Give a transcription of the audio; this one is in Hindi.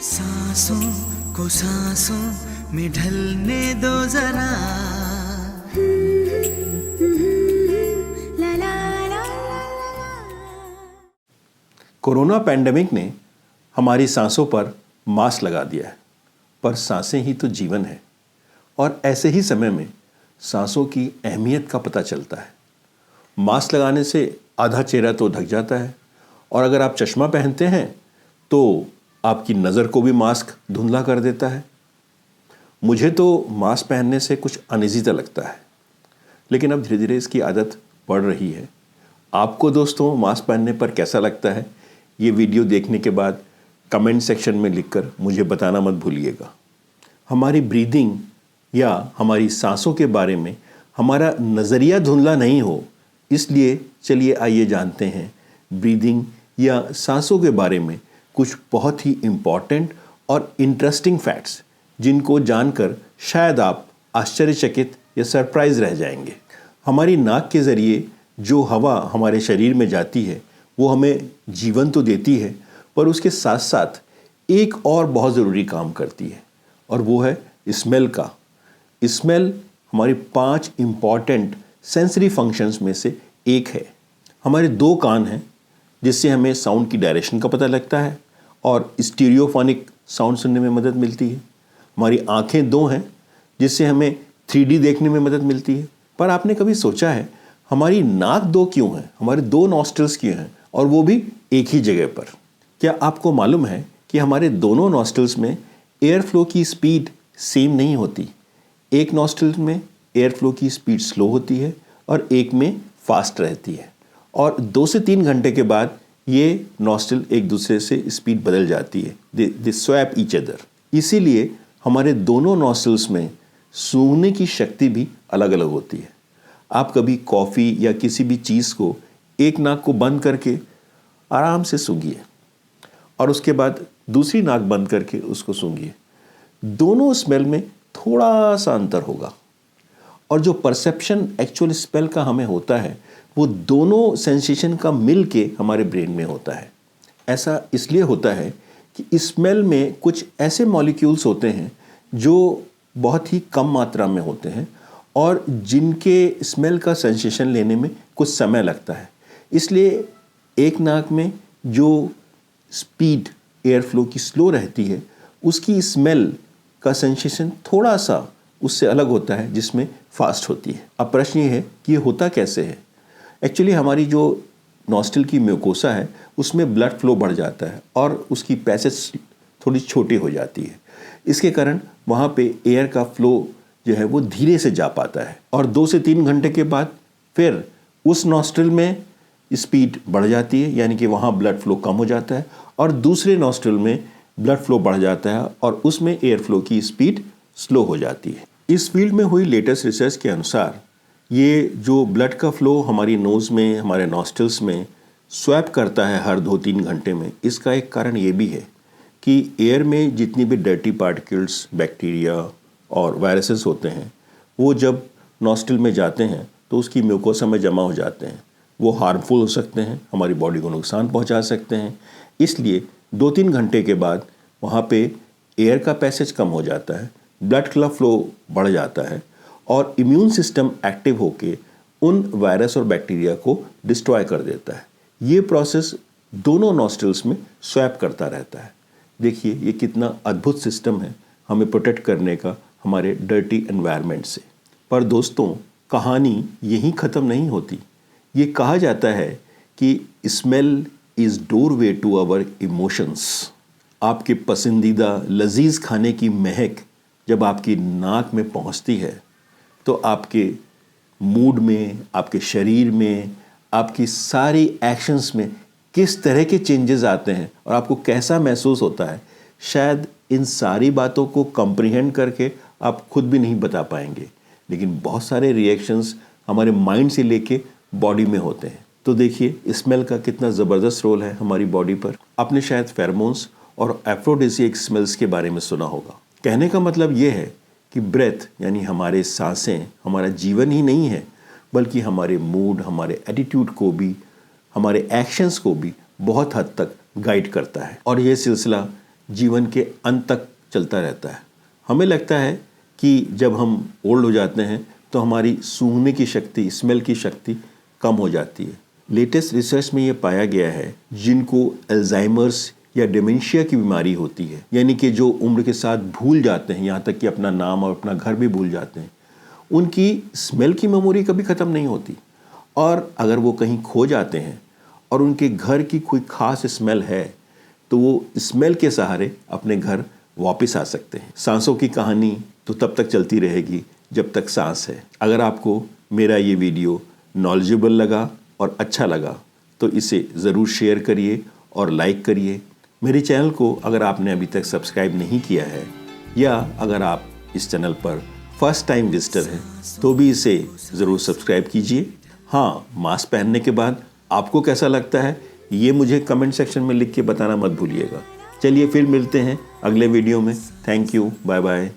सांसों को सांसों में ढलने दो जरा। कोरोना पैंडेमिक ने हमारी सांसों पर मास्क लगा दिया है, पर सांसें ही तो जीवन है। और ऐसे ही समय में सांसों की अहमियत का पता चलता है। मास्क लगाने से आधा चेहरा तो ढक जाता है, और अगर आप चश्मा पहनते हैं तो आपकी नज़र को भी मास्क धुंधला कर देता है। मुझे तो मास्क पहनने से कुछ अनिज़ीता लगता है, लेकिन अब धीरे धीरे इसकी आदत पड़ रही है। आपको दोस्तों मास्क पहनने पर कैसा लगता है, ये वीडियो देखने के बाद कमेंट सेक्शन में लिखकर मुझे बताना मत भूलिएगा। हमारी ब्रीदिंग या हमारी सांसों के बारे में हमारा नज़रिया धुंधला नहीं हो, इसलिए चलिए आइए जानते हैं ब्रीदिंग या सांसों के बारे में कुछ बहुत ही इम्पॉर्टेंट और इंटरेस्टिंग फैक्ट्स, जिनको जानकर शायद आप आश्चर्यचकित या सरप्राइज रह जाएंगे। हमारी नाक के ज़रिए जो हवा हमारे शरीर में जाती है वो हमें जीवन तो देती है, पर उसके साथ साथ एक और बहुत ज़रूरी काम करती है, और वो है स्मेल का। स्मेल हमारी 5 इम्पॉर्टेंट सेंसरी फंक्शंस में से एक है। हमारे 2 कान हैं जिससे हमें साउंड की डायरेक्शन का पता लगता है और स्टीरियोफोनिक साउंड सुनने में मदद मिलती है। हमारी आँखें 2 हैं जिससे हमें 3D देखने में मदद मिलती है। पर आपने कभी सोचा है हमारी नाक 2 क्यों है, हमारे 2 नॉस्ट्रल्स क्यों हैं, और वो भी एक ही जगह पर? क्या आपको मालूम है कि हमारे दोनों नॉस्ट्रल्स में एयर फ्लो की स्पीड सेम नहीं होती। एक नॉस्ट्रल में एयर फ्लो की स्पीड स्लो होती है और एक में फास्ट रहती है, और 2 से 3 घंटे के बाद ये नॉस्ट्रल एक दूसरे से स्पीड बदल जाती है। दे स्वैप ईच अदर। इसीलिए हमारे दोनों नॉस्ट्रल्स में सूंघने की शक्ति भी अलग अलग होती है। आप कभी कॉफ़ी या किसी भी चीज़ को एक नाक को बंद करके आराम से सूंघिए और उसके बाद दूसरी नाक बंद करके उसको सूंघिए। दोनों स्मेल में थोड़ा सा अंतर होगा, और जो परसेप्शन एक्चुअल स्मेल का हमें होता है वो दोनों सेंसेशन का मिल के हमारे ब्रेन में होता है। ऐसा इसलिए होता है कि स्मेल में कुछ ऐसे मॉलिक्यूल्स होते हैं जो बहुत ही कम मात्रा में होते हैं और जिनके स्मेल का सेंसेशन लेने में कुछ समय लगता है। इसलिए एक नाक में जो स्पीड एयर फ्लो की स्लो रहती है उसकी स्मेल का सेंसेशन थोड़ा सा उससे अलग होता है जिसमें फास्ट होती है। अब प्रश्न ये है कि ये होता कैसे है। एक्चुअली हमारी जो नॉस्ट्रल की म्यूकोसा है उसमें ब्लड फ्लो बढ़ जाता है और उसकी पैसेज थोड़ी छोटी हो जाती है। इसके कारण वहाँ पे एयर का फ्लो जो है वो धीरे से जा पाता है, और 2 से 3 घंटे के बाद फिर उस नॉस्ट्रल में स्पीड बढ़ जाती है, यानी कि वहाँ ब्लड फ्लो कम हो जाता है, और दूसरे नॉस्ट्रल में ब्लड फ्लो बढ़ जाता है और उसमें एयर फ्लो की स्पीड स्लो हो जाती है। इस फील्ड में हुई लेटेस्ट रिसर्च के अनुसार ये जो ब्लड का फ्लो हमारी नोज़ में, हमारे नॉस्ट्रल्स में स्वैप करता है हर 2-3 घंटे में, इसका एक कारण ये भी है कि एयर में जितनी भी डर्टी पार्टिकल्स, बैक्टीरिया और वायरसेस होते हैं वो जब नॉस्ट्रल में जाते हैं तो उसकी म्यूकोसा में जमा हो जाते हैं। वो हार्मफुल हो सकते हैं, हमारी बॉडी को नुकसान पहुंचा सकते हैं। इसलिए 2-3 घंटे के बाद वहाँ पे एयर का पैसेज कम हो जाता है, ब्लड का फ्लो बढ़ जाता है, और इम्यून सिस्टम एक्टिव होके उन वायरस और बैक्टीरिया को डिस्ट्रॉय कर देता है। ये प्रोसेस दोनों नॉस्ट्रल्स में स्वैप करता रहता है। देखिए ये कितना अद्भुत सिस्टम है हमें प्रोटेक्ट करने का हमारे डर्टी एनवायरनमेंट से। पर दोस्तों कहानी यहीं ख़त्म नहीं होती। ये कहा जाता है कि smell is doorway to our emotions. आपके पसंदीदा लजीज खाने की महक जब आपकी नाक में पहुंचती है तो आपके मूड में, आपके शरीर में, आपकी सारी एक्शंस में किस तरह के चेंजेस आते हैं और आपको कैसा महसूस होता है, शायद इन सारी बातों को कंप्रीहेंड करके आप खुद भी नहीं बता पाएंगे। लेकिन बहुत सारे रिएक्शंस हमारे माइंड से लेके बॉडी में होते हैं। तो देखिए स्मेल का कितना ज़बरदस्त रोल है हमारी बॉडी पर। आपने शायद फेरोमोन्स और एफ्रोडिसिएक स्मेल्स के बारे में सुना होगा। कहने का मतलब ये है कि ब्रेथ यानी हमारे सांसें हमारा जीवन ही नहीं है, बल्कि हमारे मूड, हमारे एटीट्यूड को भी, हमारे एक्शंस को भी बहुत हद तक गाइड करता है। और यह सिलसिला जीवन के अंत तक चलता रहता है। हमें लगता है कि जब हम ओल्ड हो जाते हैं तो हमारी सूंघने की शक्ति, स्मेल की शक्ति कम हो जाती है। लेटेस्ट रिसर्च में ये पाया गया है जिनको अल्जाइमर्स या डिमेंशिया की बीमारी होती है, यानी कि जो उम्र के साथ भूल जाते हैं, यहाँ तक कि अपना नाम और अपना घर भी भूल जाते हैं, उनकी स्मेल की मेमोरी कभी ख़त्म नहीं होती। और अगर वो कहीं खो जाते हैं और उनके घर की कोई ख़ास स्मेल है तो वो स्मेल के सहारे अपने घर वापस आ सकते हैं। सांसों की कहानी तो तब तक चलती रहेगी जब तक सांस है। अगर आपको मेरा ये वीडियो नॉलेजेबल लगा और अच्छा लगा तो इसे ज़रूर शेयर करिए और लाइक करिए। मेरे चैनल को अगर आपने अभी तक सब्सक्राइब नहीं किया है या अगर आप इस चैनल पर फर्स्ट टाइम विजिटर हैं तो भी इसे ज़रूर सब्सक्राइब कीजिए। हाँ, मास्क पहनने के बाद आपको कैसा लगता है ये मुझे कमेंट सेक्शन में लिख के बताना मत भूलिएगा। चलिए फिर मिलते हैं अगले वीडियो में। Thank you, bye bye.